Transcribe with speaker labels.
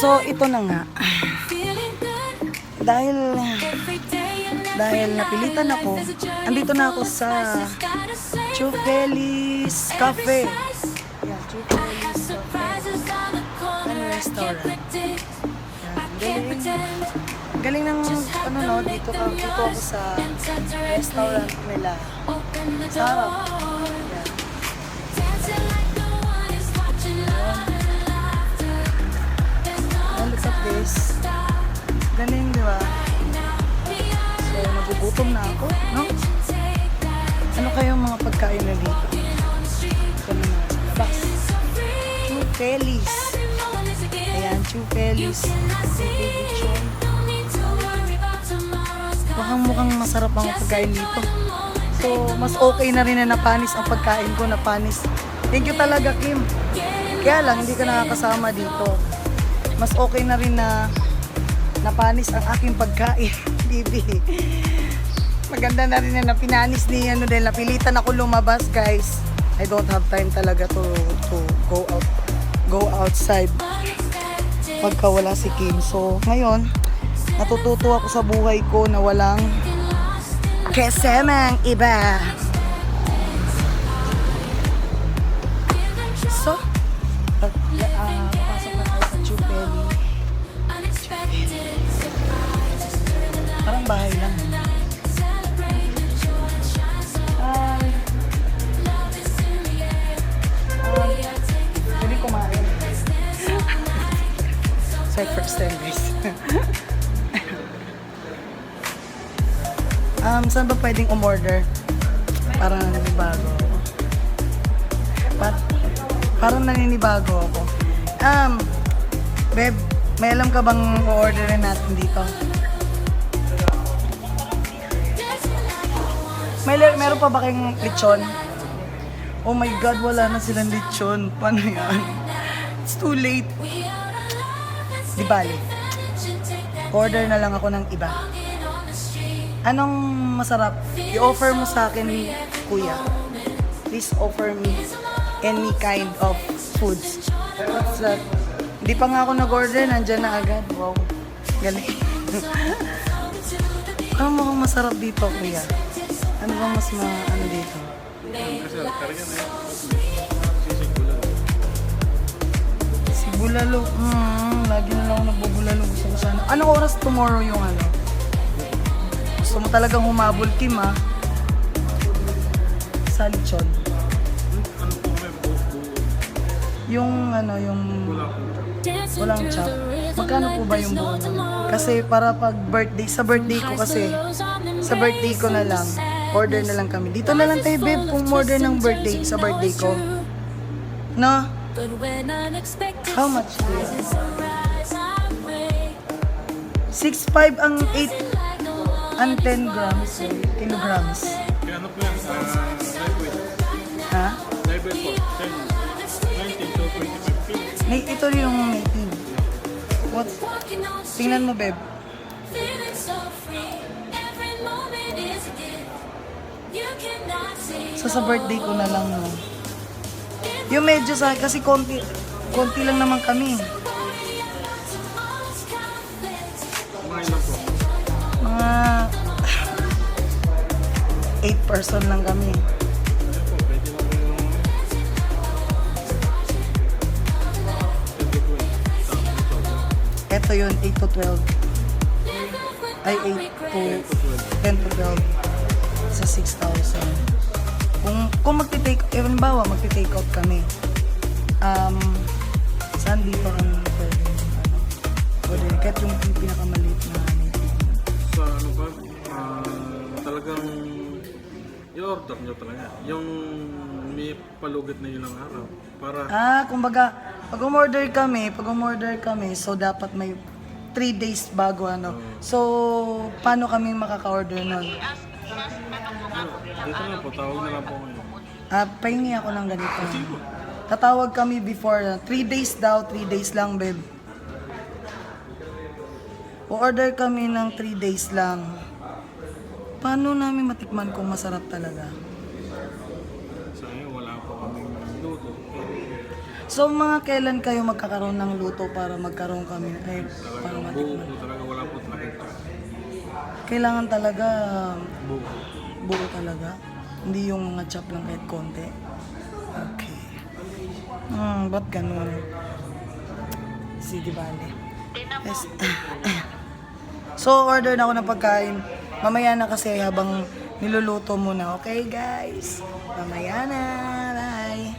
Speaker 1: So, ito na nga. Dahil napilitan ako, andito na ako sa Chupelis Cafe. Yeah, Chupelis Cafe and Restaurant. Yan, galing ng ano no, dito ako sa restaurant nila. Sarap. Yan. Look at this. Galing, di ba? So, nagugutom na ako, no? Ano kayong mga pagkain na dito? Ito na mga box. Chupelis. Ayan, Chupelis. Mukhang masarap ang pagkain dito. So, mas okay na rin na napanis ang pagkain ko, napanis. Thank you talaga, Kim. Kaya lang, hindi ka nakakasama dito. Mas okay na rin na napanis ang aking pagkain, Bibi. Maganda na rin na pinanis ni ano dahil napilitan ako lumabas, guys. I don't have time talaga to go outside pagka wala si Kim. So, ngayon, natututo ako sa buhay ko na walang kasamang iba. So, papasok na tayo sa Chupeli. Parang bahay lang. Pwede kumain. So, first time, guys. Saan ba pwedeng umorder? Parang naninibago ako. Parang naninibago ako. Babe, may alam ka bang o-orderin natin dito? Meron pa ba kayong lechon? Oh my God, wala na silang lechon. Paano yan? It's too late. Di bali. Order na lang ako ng iba. Anong masarap? I-offer mo sa akin, kuya. Please offer me any kind of foods. What's that? Hindi pa nga ako nag-order, nandyan na agad. Wow, galing. Ano mukhang masarap dito, kuya? Ano bang mas ano dito? Si Bulalo. Lagi na lang ako nagbubulalo. Gusto ko sana. Anong oras tomorrow yung ano? Gusto mo talagang humabol, Kim, ha? Sa lechon. Yung ano, yung walang chop. Magkano po ba yung buo? Kasi para pag birthday, sa birthday ko kasi, sa birthday ko na lang, order na lang kami. Dito na lang tayo, babe, kung order ng birthday, sa birthday ko. No? How much po yan? 6.5 ang 8 and 10 grams, kilograms.
Speaker 2: Kaya ano po yan? Live weight.
Speaker 1: Ha?
Speaker 2: Live weight po. 19 to 25 kilos.
Speaker 1: Ito yung native. What? Tingnan mo, babe. So, sa birthday ko na lang, no? Yung medyo sa kasi konti lang naman kami.
Speaker 2: Mga ilan po?
Speaker 1: Mga 8 person lang kami.
Speaker 2: Ayan po, pwede lang po yung... Pwede po yun.
Speaker 1: Ito yun, 8 to 12. Ay, 8 to 10 to 12. Sa 6,000. Kung magti-take, halimbawa, magti-take out kami. Saan dito kami pwede, pwede, kahit yung pinakamaliit na native.
Speaker 2: Sa ano ba? Talagang i-order nyo talaga. Yung may palugit na yun ang araw. Para...
Speaker 1: Kumbaga, pag umorder kami, so dapat may 3 days bago ano. So, paano kami makaka-order nun?
Speaker 2: Dito na po, tawag na lang po ngayon.
Speaker 1: Pahingi ako ng ganito. Tatawag kami before, 3 days daw, 3 days lang, babe. O-order kami ng 3 days lang. Paano namin matikman kung masarap talaga?
Speaker 2: Sa ngayon, wala po kaming luto.
Speaker 1: So mga kailan kayo magkakaroon ng luto para magkaroon kami para
Speaker 2: Talagang buo
Speaker 1: matikman?
Speaker 2: po talaga, wala po talaga ito.
Speaker 1: Kailangan talaga
Speaker 2: Buo.
Speaker 1: buo talaga. Hindi yung mga chop lang kahit konti. Okay. Ba't ganun? Sige, bale. Yes. So, order na ako ng pagkain. Mamaya na kasi habang niluluto muna. Okay, guys? Mamaya na. Bye.